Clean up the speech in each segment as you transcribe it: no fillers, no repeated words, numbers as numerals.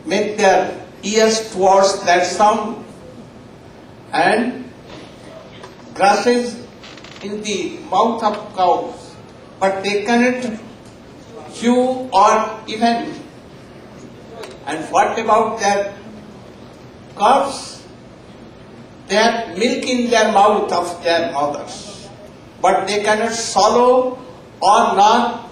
make their ears towards that sound, and grasses in the mouth of cows, but they cannot chew or even. And what about their calves? They have milk in their mouth of their mothers, but they cannot swallow or not.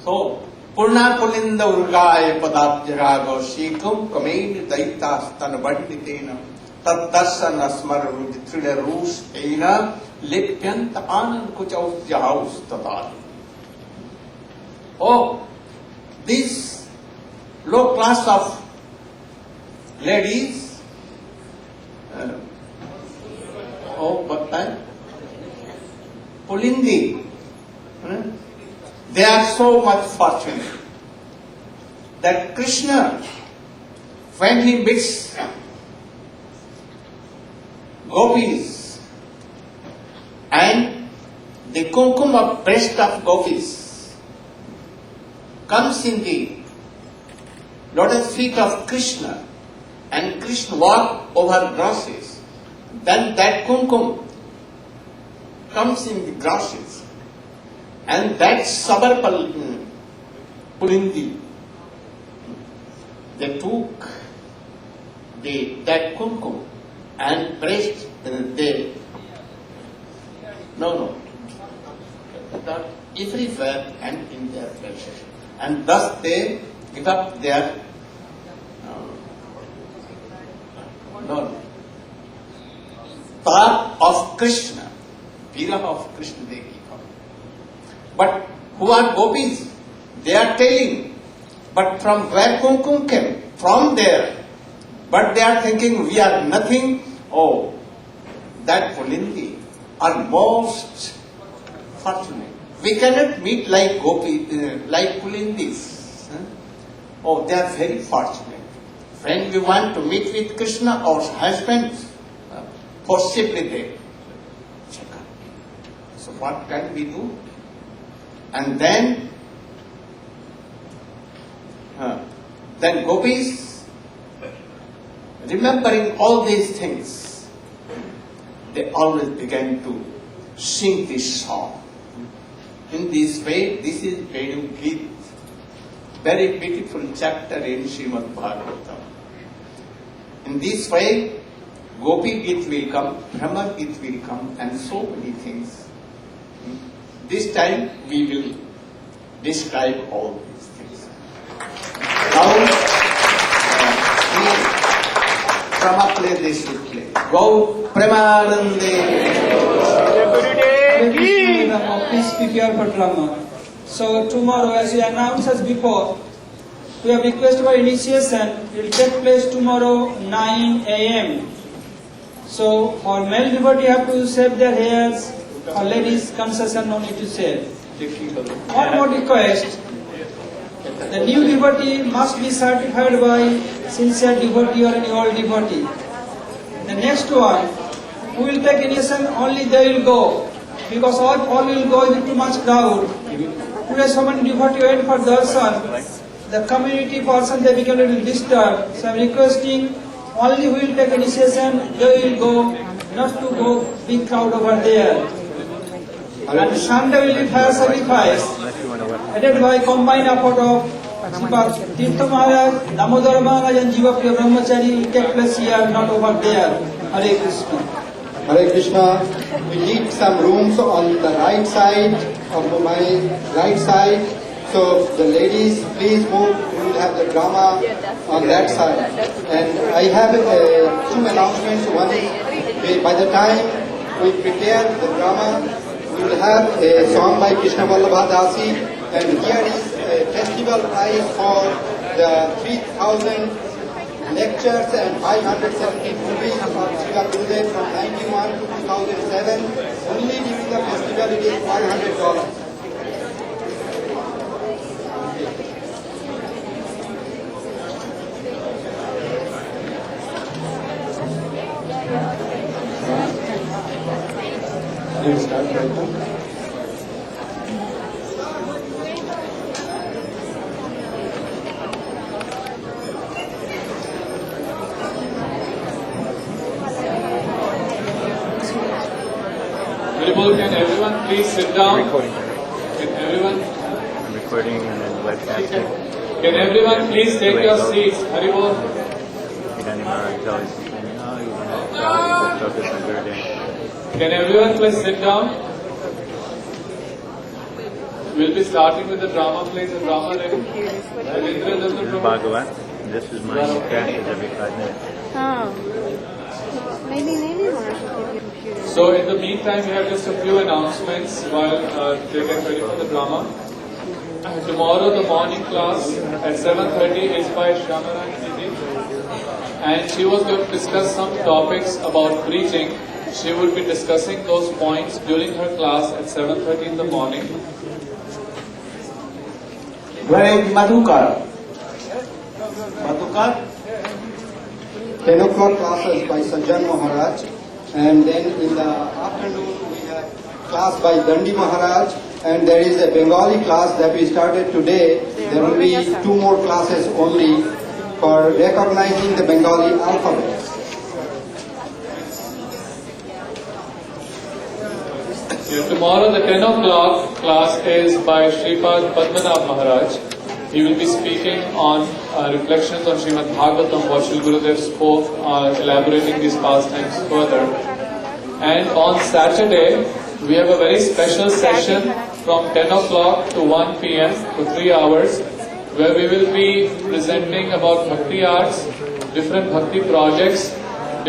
So, Purna Pulinda Urgaya Padabjarago Shikum Kamain Daita Stan Banditena Tadasan Asmar Trida Roos Aina Lipyant Anand Kuchaus Jahaus Tatali. Oh, this low class of ladies, Pulindi, they are so much fortunate that Krishna, when he meets gopis and the kumkum of breast of gopis comes in the lotus feet of Krishna, and Krishna walk over grasses, then that kumkum comes in the grasses, and that Sabarpal Pulindi, they took that kumkum and pressed that everywhere and in their flesh, and thus they give up their thought of Krishna, Vira of Krishna they give up. But who are gopis? They are telling, but from where kumkum came? From there. But they are thinking we are nothing. Oh, that Pulindi are most fortunate. We cannot meet like like Pulindis. Oh, they are very fortunate. When we want to meet with Krishna, our husbands, forcibly they check out. So what can we do? And then gopis, remembering all these things, they always began to sing this song. In this way, this is Venu Geet, very beautiful chapter in Srimad Bhagavatam. In this way, Gopi Geet will come, Brahma Geet will come, and so many things. This time we will describe all these things. Now, Brahma play, they should play. Go Premanande. Please prepare for drama. So tomorrow, as we announced as before, we have requested for initiation. It will take place tomorrow 9 a.m. So for male devotee have to shave their hairs, for ladies concession no need to shave. One more request. The new devotee must be certified by sincere devotee or any old devotee. The next one, who will take initiation, only they will go. Because all will go with too much crowd. Today so many devotees wait for darshan. The community person, they become a little disturbed. So I am requesting, only who will take initiation, they will go, not to go big crowd over there. And Sunday will be fire sacrifice, headed by combined effort of Tirtha Maharaj, Damodar Maharaj and Jiva Priya Brahmachari will take place here, not over there. Hare Krishna. Hare Krishna. We need some rooms on the right side of my right side. So the ladies, please move. We will have the drama on that side. And I have two announcements. One is, by the time we prepare the drama, we will have a song by Krishna Vallabha Dasi. And here is a festival prize for the 3,000 lectures and 570 movies of Srila Gurudeva from 91 to 2007. Only during the festival it is $100. Let's start right now. Haribol, can everyone please sit down? Recording. Can everyone? I'm recording and then webcasting. Can everyone please take your seats? Haribol. Irani Maharaj is always saying, "Oh, you want to focus on Gurudeva." Can everyone please sit down? We'll be starting with the drama plays. The drama ready? This is Bhagavat. This is my practice every 5 minutes. Oh. Maybe Maharaj will give you a computer. So in the meantime, we have just a few announcements while they get ready for the drama. Tomorrow the morning class at 7:30 is by Shyamarani Didi, and she was going to discuss some topics about preaching. She will be discussing those points during her class at 7:30 in the morning. Where is Madhukar? Madhukar? 10 o'clock classes by Sajjan Maharaj, and then in the afternoon we have class by Dandi Maharaj, and there is a Bengali class that we started today. There will be 2 more classes only for recognizing the Bengali alphabet. Tomorrow the 10 o'clock class is by Sripad Padmanabh Maharaj. He will be speaking on reflections on Srimad Bhagavatam, what Srila Gurudeva spoke, elaborating these pastimes further. And on Saturday, we have a very special session from 10 o'clock to 1 p.m. for 3 hours, where we will be presenting about Bhakti arts, different Bhakti projects,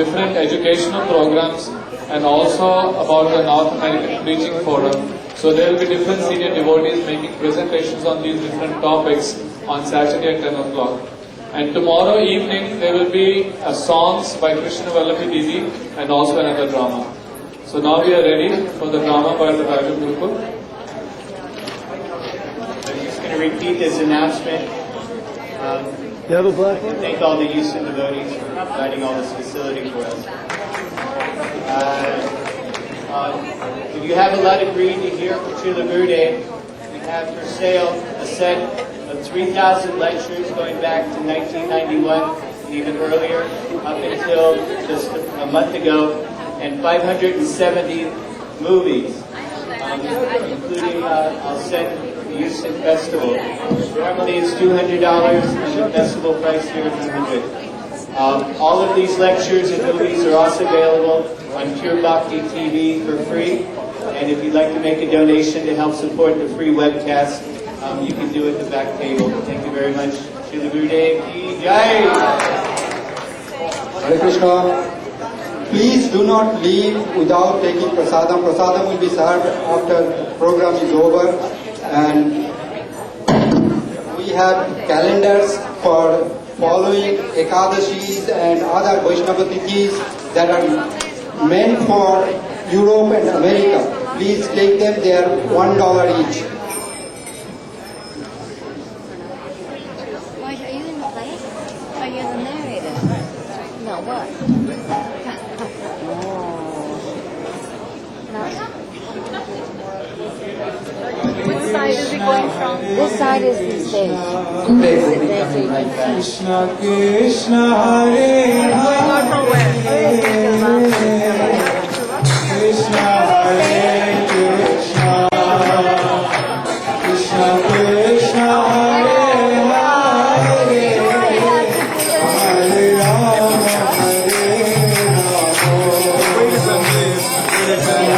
different educational programs, and also about the North American Preaching Forum. So there will be different senior devotees making presentations on these different topics on Saturday at 10 o'clock. And tomorrow evening there will be songs by Krishna Vallavi Didi and also another drama. So now we are ready for the drama by the Raju Gurukul. I'm just going to repeat this announcement. Thank all the Houston devotees for providing all this facility for us. If you have a lot of greed to hear from Srila Gurudeva, we have for sale a set of 3,000 lectures going back to 1991 and even earlier, up until just a month ago, and 570 movies, including I'll send the Houston Festival. Normally it's $200, and the festival price here is $100. All of these lectures and movies are also available on Pure Bhakti TV for free. And if you'd like to make a donation to help support the free webcast, you can do it at the back table. Thank you very much. Srila Gurudeva ki Jai! Hare Krishna. Please do not leave without taking prasadam. Prasadam will be served after the program is over. And we have calendars for following Ekadashis and other Vaishnava Tithis that are meant for Europe and America. Please take them, they are $1 each. Why, are you in the play? Are you the narrator? No, what? Which side is it going from? This side is the stage. Krishna Krishna Hare Hare Krishna Hare Krishna Krishna Krishna Hare Hare Hare Rama Hare Rama Hare Hare Hare Krishna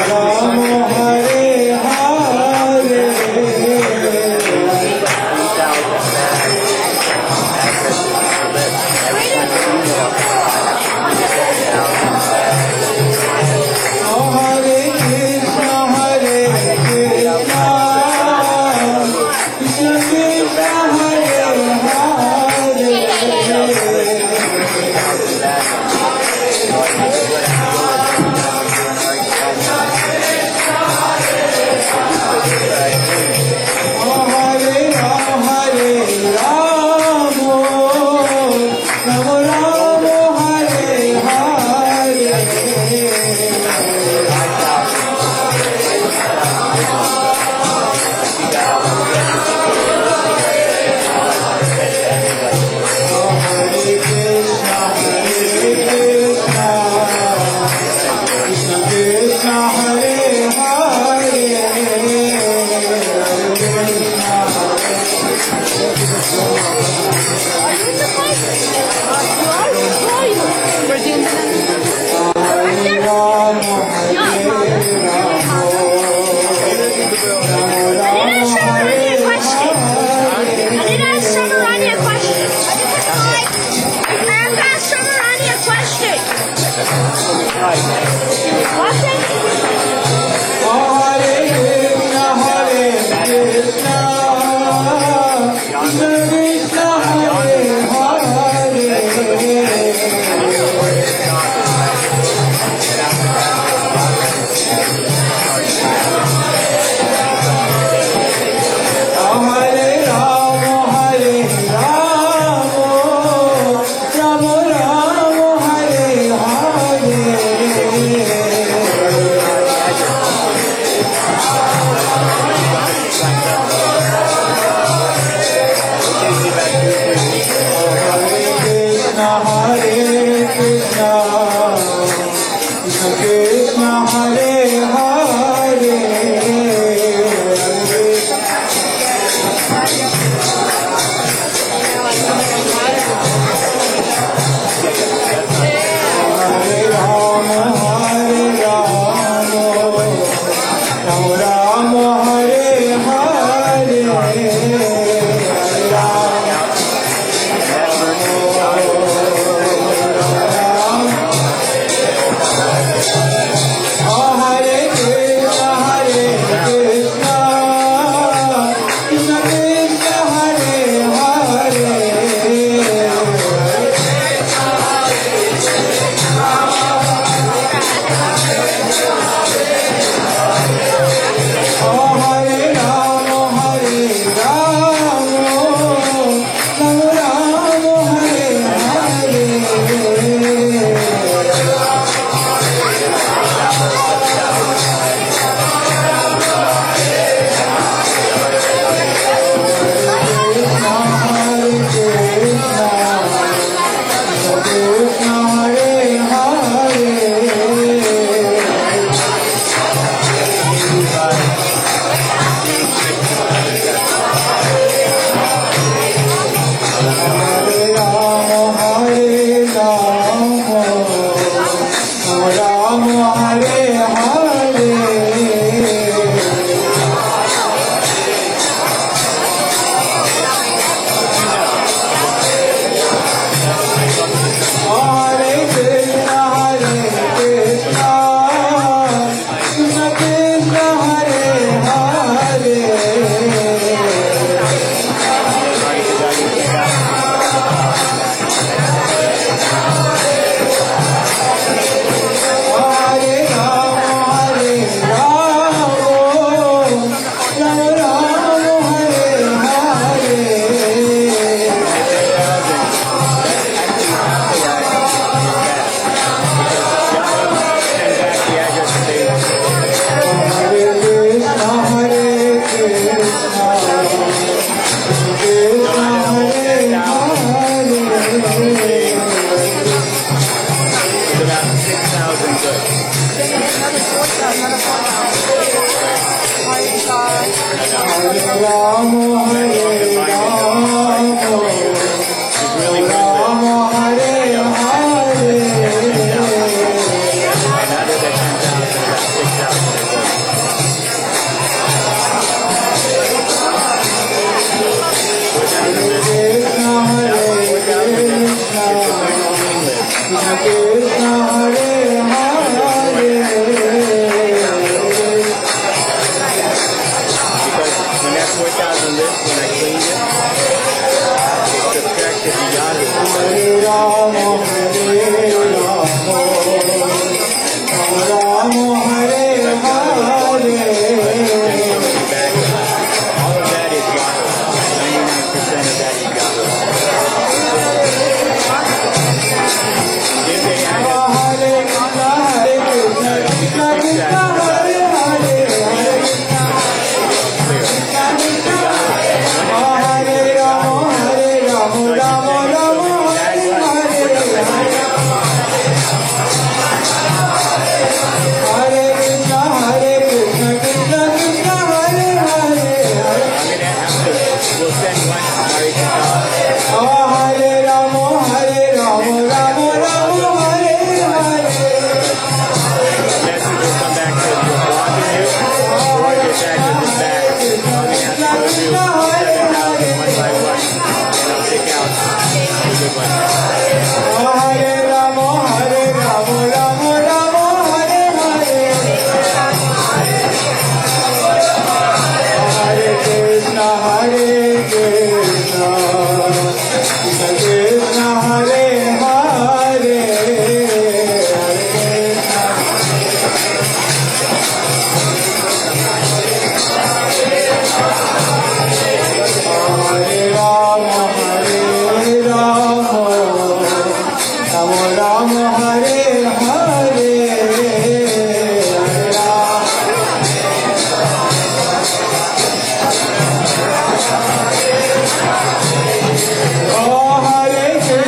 Hare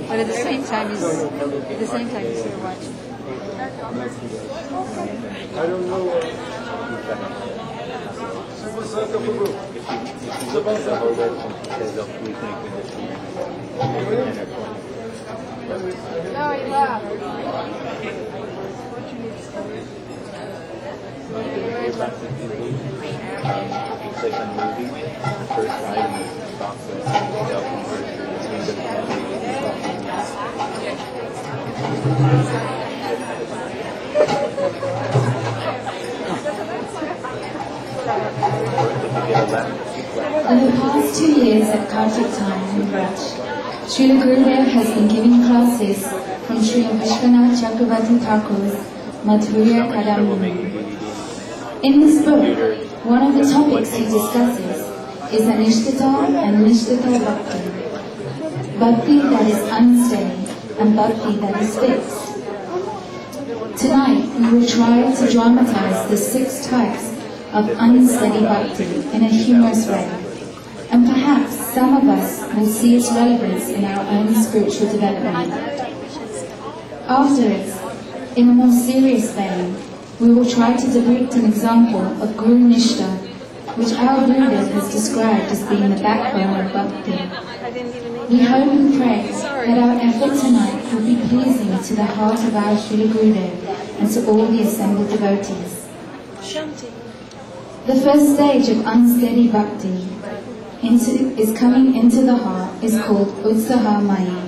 But at the same time, you're watching. I don't know. No, he left. Click on movie, first item is In the past 2 years at Kartik time in Braj, Srila Gurudeva has been giving classes from Srila Vishwanath Chakravarti Thakur's Madhurya Kadambini. In this book, one of the topics he discusses is Anishtita and Nishtita Bhakti. Bhakti that is unsteady and Bhakti that is fixed. Tonight, we will try to dramatize the 6 types of unsteady Bhakti in a humorous way. And perhaps some of us will see its relevance in our own spiritual development. Afterwards, in a more serious vein, we will try to depict an example of Guru Nishta, which our Gurudeva has described as being the backbone of Bhakti. We hope and pray that our effort tonight will be pleasing to the heart of our Srila Gurudeva and to all the assembled devotees. The first stage of unsteady Bhakti is coming into the heart is called Utsaha Maya,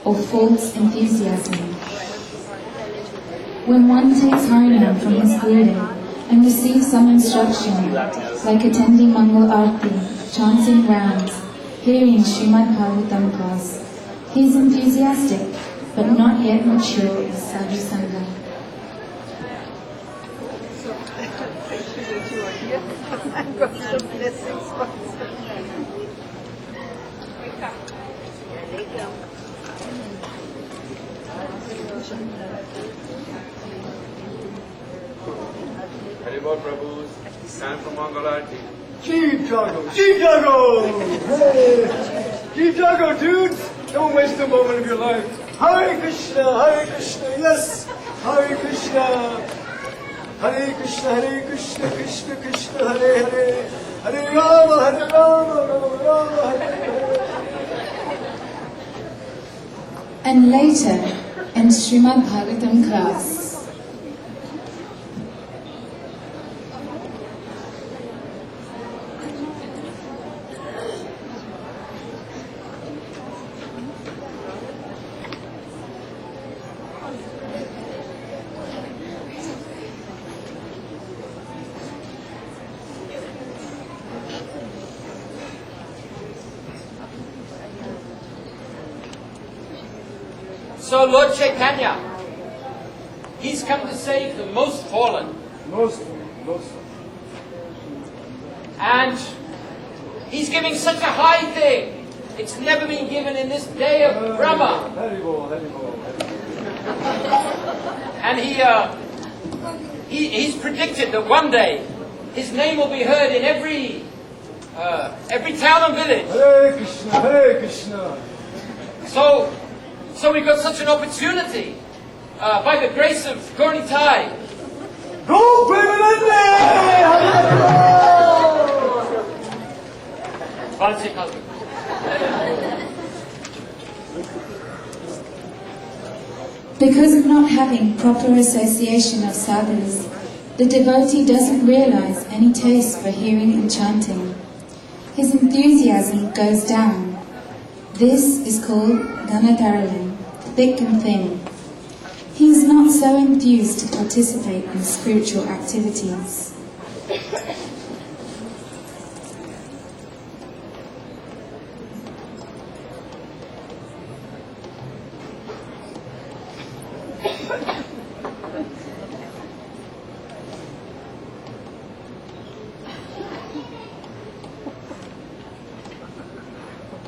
or false enthusiasm. When one takes Harinam from his Gurudeva and receives some instruction, like attending Mangal Arti, chanting rounds, hearing Srimad Bhagavatam class, he is enthusiastic, but not yet mature as Sadhu Sangha. Haribol Prabhu's time for Mangalarti. Jeev Jago! Jeev Jago! Hey! Jeev Jago, dudes! Don't waste a moment of your life. Hare Krishna! Hare Krishna! Yes! Hare Krishna! Hare Krishna, Krishna Krishna, Hare Hare, Hare Rama, Rama Rama, Hare Hare. And later, in Srimad Bhagavatam class, So Lord Chaitanya, he's come to save the most fallen. Most. And he's giving such a high thing. It's never been given in this day of Brahma. And he's predicted that one day his name will be heard in every town and village. Hare Krishna, Hare Krishna. So we've got such an opportunity, by the grace of Gaurnitai. Go Premanande! because of not having proper association of sadhus, the devotee doesn't realize any taste for hearing and chanting. His enthusiasm goes down. This is called Ganadharalan, thick and thin. He is not so enthused to participate in spiritual activities.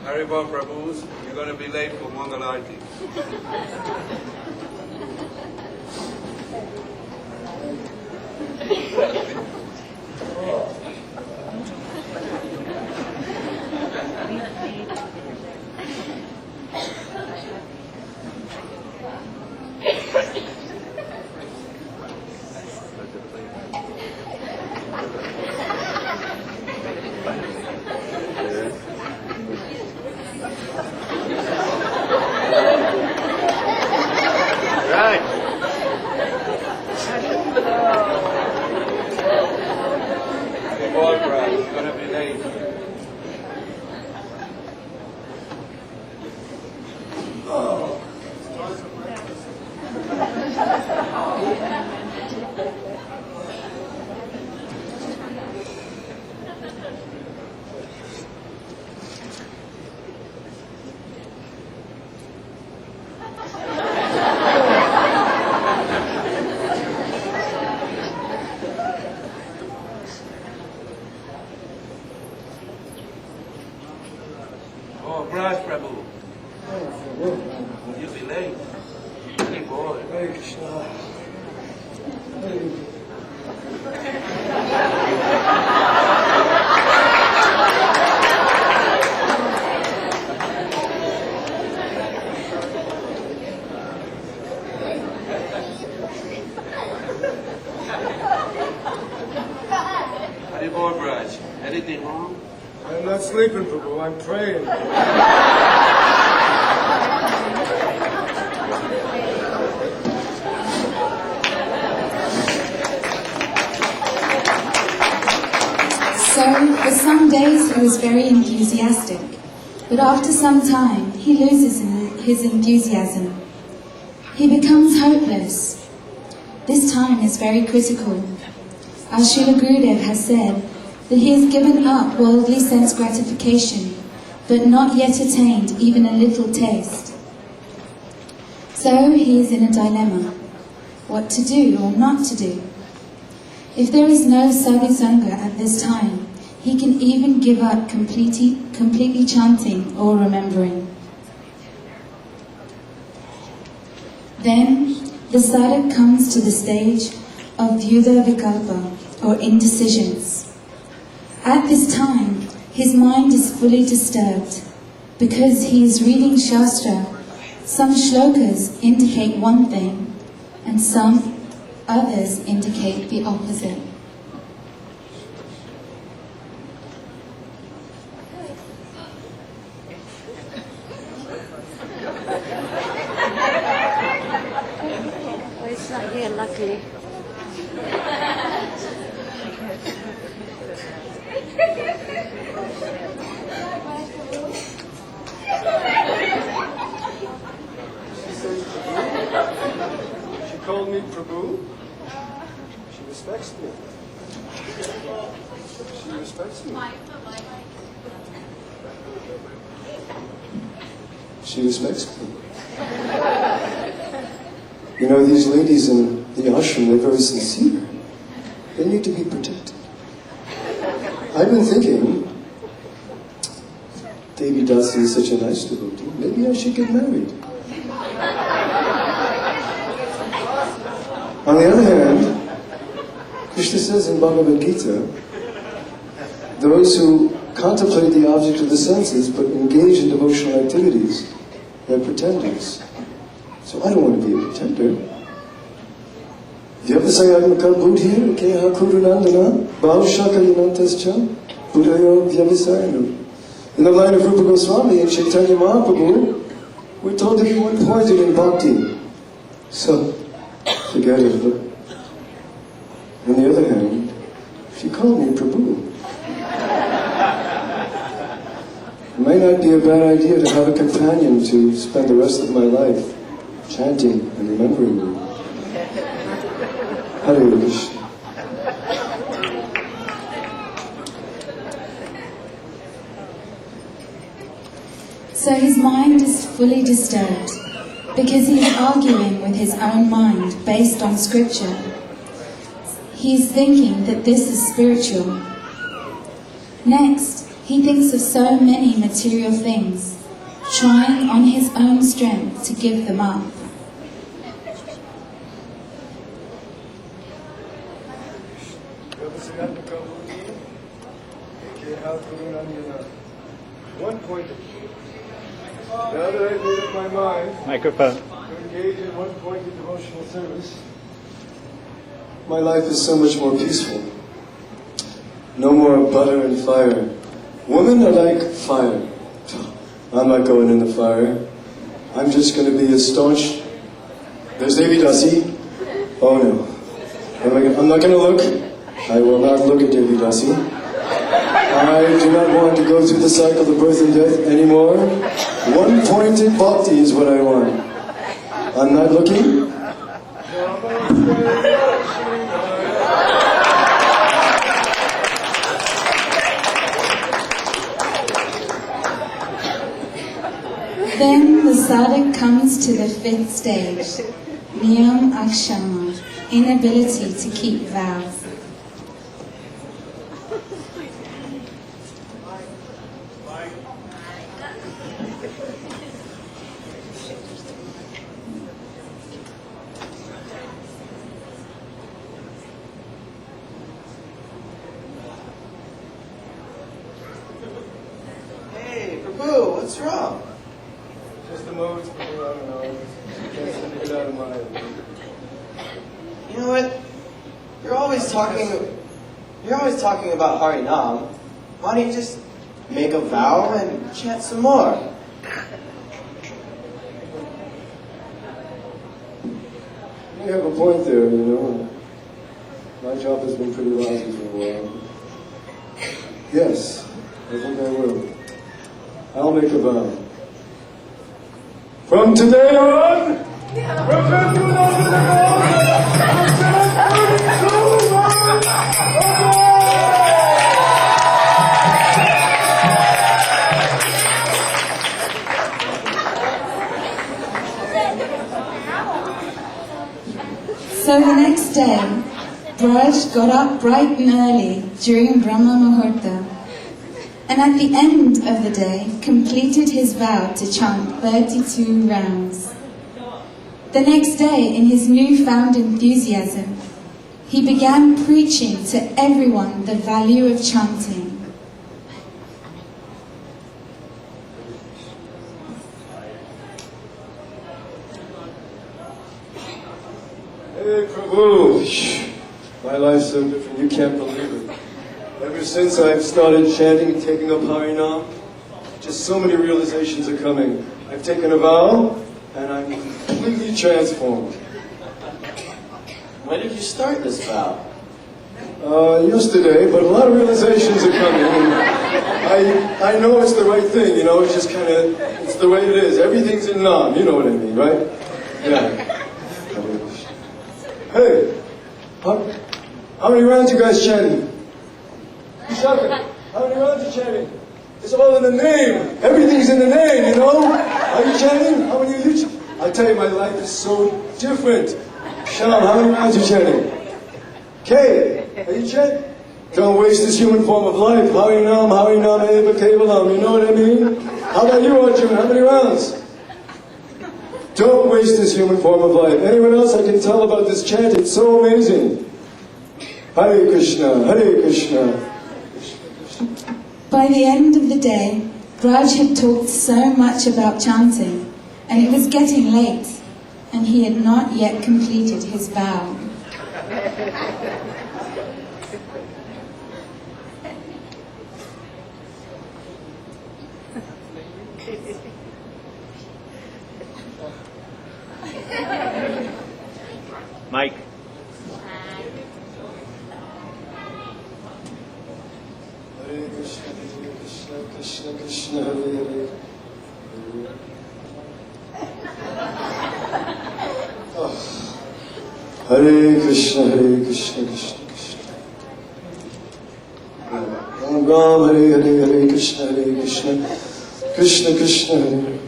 Haribol Prabhus, you're going to be late for Mangal Aarti. Anything wrong? I'm not sleeping, Prabhu. I'm praying. So, for some days he was very enthusiastic, but after some time he loses his enthusiasm. He becomes hopeless. This time is very critical. As Srila Gurudeva has said, that he has given up worldly sense gratification, but not yet attained even a little taste. So he is in a dilemma, what to do or not to do. If there is no sadhu sangha at this time, he can even give up completely chanting or remembering. Then the sadhak comes to the stage of vyuda vikalpa, or indecisions. At this time, his mind is fully disturbed. Because he is reading Shastra, some shlokas indicate one thing, and some Others indicate the opposite. Oh, it's not here, luckily. She called me Prabhu. She respects me. She respects me. She respects me. You know, these ladies in the ashram, they're very sincere. They need to be protected. I've been thinking, Devi Dasi is such a nice devotee. Maybe I should get married. On the other hand, Krishna says in Bhagavad Gita, those who contemplate the object of the senses but engage in devotional activities, they're pretenders. So I don't want to be a pretender. Vyavasayatmaka buddhi keha kurunandana bhavashakalinantascha buddhayo vyavasayanu. In the line of Rupa Goswami and Chaitanya Mahaprabhu, we're told to be one-pointed in bhakti. So, forget it. But on the other hand, she called me Prabhu. It might not be a bad idea to have a companion to spend the rest of my life chanting and remembering me. Hare Krishna. So his mind is fully disturbed because he is arguing with his own mind based on scripture. He is thinking that this is spiritual. Next, he thinks of so many material things, trying on his own strength to give them up. One pointed. Now that I've made up my mind Microphone. to engage in one-pointed devotional service, my life is so much more peaceful. No more butter and fire. Women are like fire. I'm not going in the fire. I'm just going to be a staunch. There's Devi Dasi. Oh no. I'm not going to look. I will not look at Devi Dasi. I do not want to go through the cycle of birth and death anymore. One-pointed bhakti is what I want. I'm not looking. Then the sadhak comes to the fifth stage, niyam akshama, inability to keep vows. Hey, Prabhu, what's wrong? Just the modes, I don't know. Can't seem to get out of my head. You know what? You're always talking about Harinam. Why don't you just make a vow and chant some more? You have a point there, you know. My job has been pretty lousy for a while. Yes, I think I will. I'll make a vow. From today on, So the next day, Braj got up bright and early during Brahma Muhurta, and at the end of the day completed his vow to chant 32 rounds. The next day, in his newfound enthusiasm, he began preaching to everyone the value of chanting. Hare Hey, Prabhu. My life's so different, you can't believe it. Ever since I've started chanting, taking up Harinam, just so many realizations are coming. I've taken a vow, and I'm completely transformed. When did you start this vow? Yesterday, but a lot of realizations are coming. And I know it's the right thing, you know, it's just kind of, it's the way it is. Everything's in Nam, you know what I mean, right? Yeah. Hey, how many rounds you guys chanting? How many rounds you chanting? It's all in the name. Everything's in the name, you know? Are you chanting? How many are you chanting? I tell you, my life is so different. Sham, how many rounds you chanting? Kay, are you chanting? Don't waste this human form of life. Harinam eva kevalam. You know what I mean? How about you, Arjun? How many rounds? Don't waste this human form of life. Anyone else I can tell about this chant? It's so amazing. Hare Krishna, Hare Krishna. By the end of the day, Raj had talked so much about chanting, and it was getting late, and he had not yet completed his vow. Mike. Hare Krishna, Krishna Krishna, Hare Hare. Hare Krishna, Hare Krishna, Krishna Krishna. Ram Ram, Hare Hare, Hare Krishna, Krishna Krishna, Hare Hare.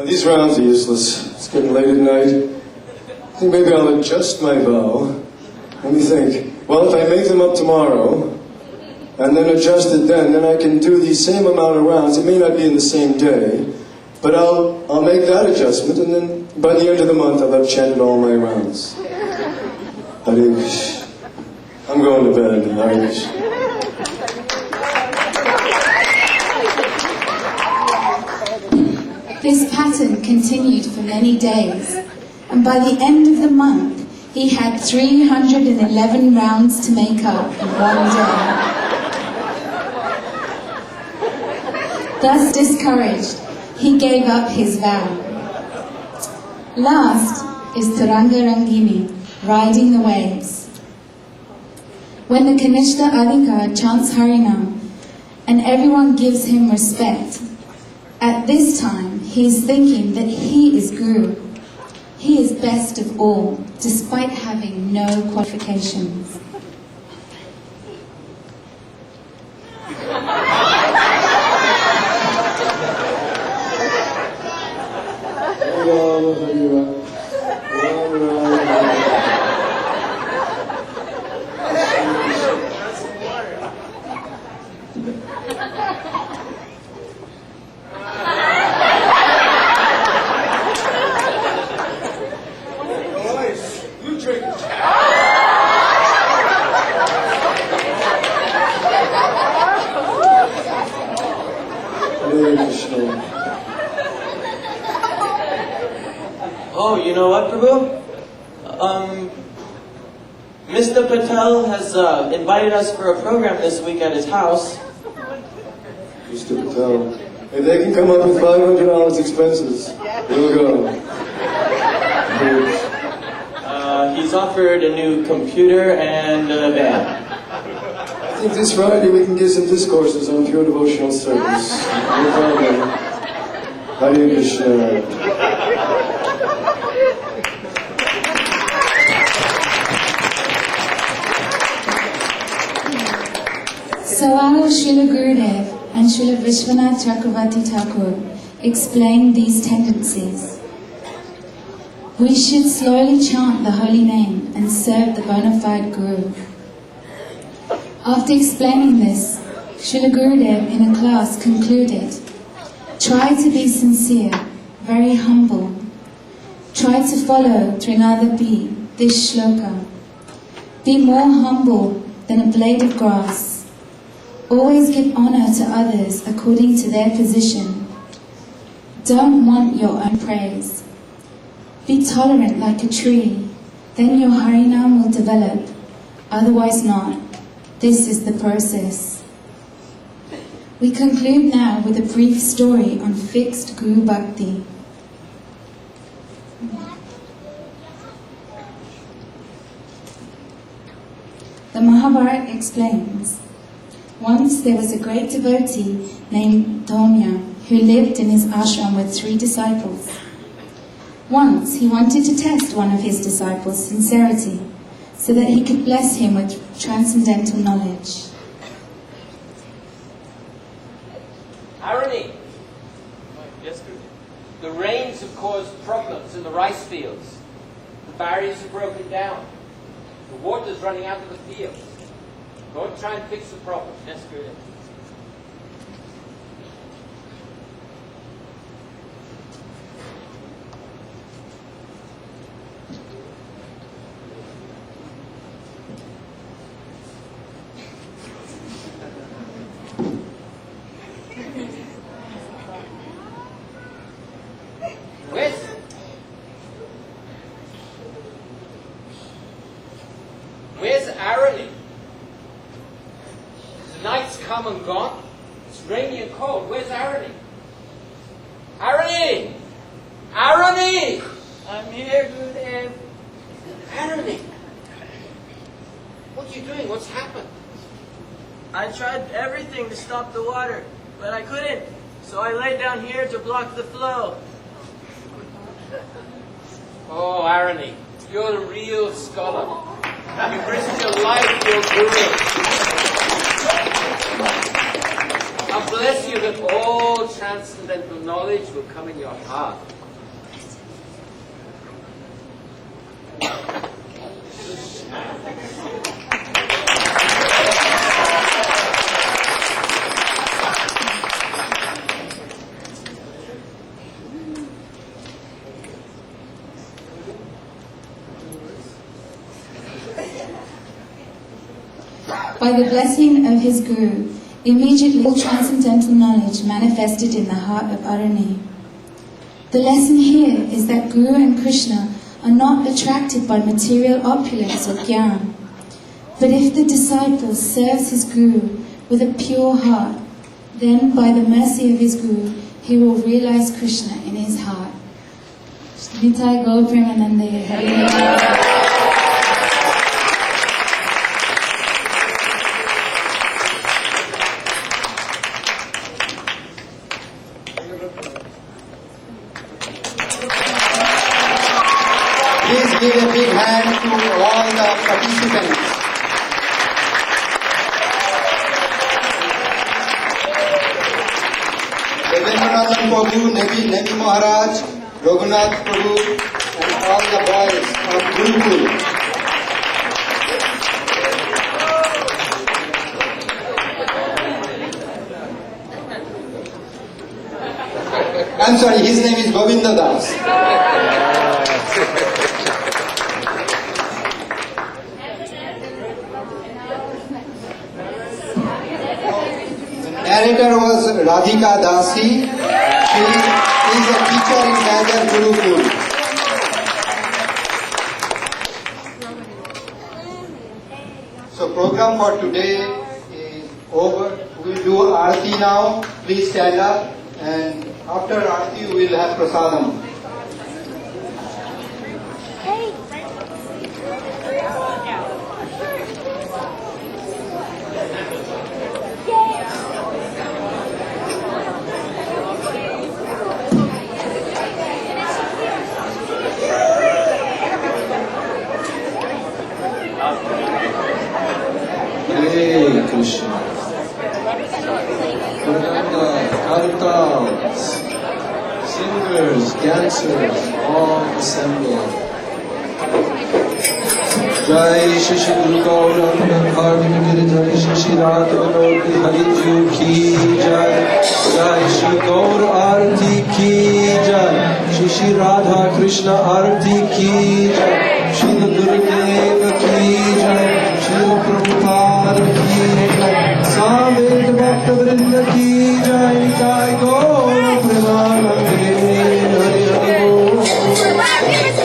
These rounds are useless. It's getting late at night. I think maybe I'll adjust my vow. Let me think. Well, if I make them up tomorrow, and then adjust it then I can do the same amount of rounds. It may not be in the same day, but I'll make that adjustment, and then by the end of the month I'll have chanted all my rounds. Hare Krishna. I'm going to bed. Hare Krishna. This pattern continued for many days, and by the end of the month, he had 311 rounds to make up in one day. Thus discouraged, he gave up his vow. Last is Turanga Rangini, riding the waves. When the Kanishta Adhikar chants Harinam, and everyone gives him respect, at this time he is thinking that he is Guru. He is best of all, despite having no qualifications. Oh, you know what, Prabhu? Mr. Patel has invited us for a program this week at his house. Mr. Patel. If they can come up with $500 expenses, we'll go. He's offered a new computer and a van. I think this Friday we can give some discourses on pure devotional service. No problem. Hare Krishna. So our Srila Gurudev and Srila Vishwanath Chakravarti Thakur explained these tendencies. We should slowly chant the holy name and serve the bona fide Guru. After explaining this, Srila Gurudev in a class concluded, try to be sincere, very humble. Try to follow Trinadapi, this shloka. Be more humble than a blade of grass. Always give honor to others according to their position. Don't want your own praise. Be tolerant like a tree, then your Harinam will develop, otherwise not. This is the process. We conclude now with a brief story on fixed Guru Bhakti. The Mahabharata explains, once there was a great devotee named Dhonya who lived in his ashram with 3 disciples. Once he wanted to test one of his disciples' sincerity so that he could bless him with transcendental knowledge. Irony. Yes, the rains have caused problems in the rice fields. The barriers are broken down. The water's running out of the fields. Go and try and fix the problem. Yes, good. Where's Arani? The night's come and gone. It's rainy and cold. Where's Arani? Arani! Arani! I'm here, Gurudev. Arani! What are you doing? What's happened? I tried everything to stop the water, but I couldn't. So I laid down here to block the flow. Oh, Arani, you're a real scholar. You've risked your life for your Guru. I bless you that all transcendental knowledge will come in your heart. By the blessing of his Guru, immediately all transcendental knowledge manifested in the heart of Arani. The lesson here is that Guru and Krishna are not attracted by material opulence or gyan. But if the disciple serves his Guru with a pure heart, then by the mercy of his Guru, he will realize Krishna in his heart. Nitai Gaur Premanande Hare. Please give a big hand to all the participants. Devendranath Prabhu, Nebi Maharaj, Raghunath Prabhu, and all the boys of Gurukul. I'm sorry, his name is Govinda Das. Narrator was Radhika Dasi. She is a teacher in Nagar Gurukul. So program for today is over. We will do Aarti now. Please stand up, and after Aarti we will have Prasadam. Hare Krishna. Kartals, singers, dancers, all assembled. Jai Shri Guru Gauranga Bhargava Giridhari Shri Radha Vinodi Hari Ju Ki Jai. Jai Shri Gaur Arti Ki Jai. Shri Radha Krishna Arti Ki Jai. Shri Gurudeva Ki Jai. Shri Prabhupada Ki Jai. Samved Bhakta Vrinda Ki Jai. Kai Gaur Premanande Hari Hari Bol.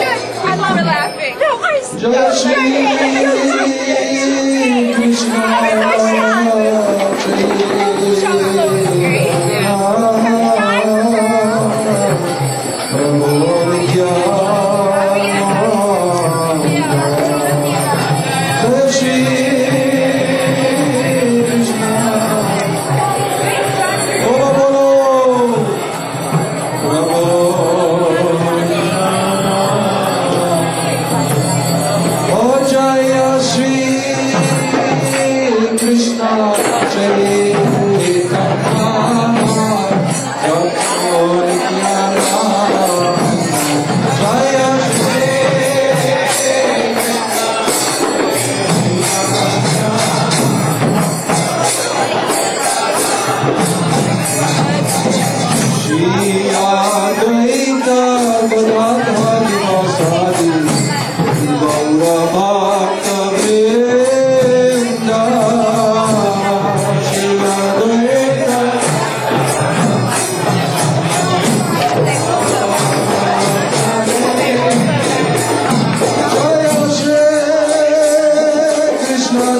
Krishna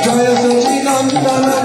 Jaya Sachinandana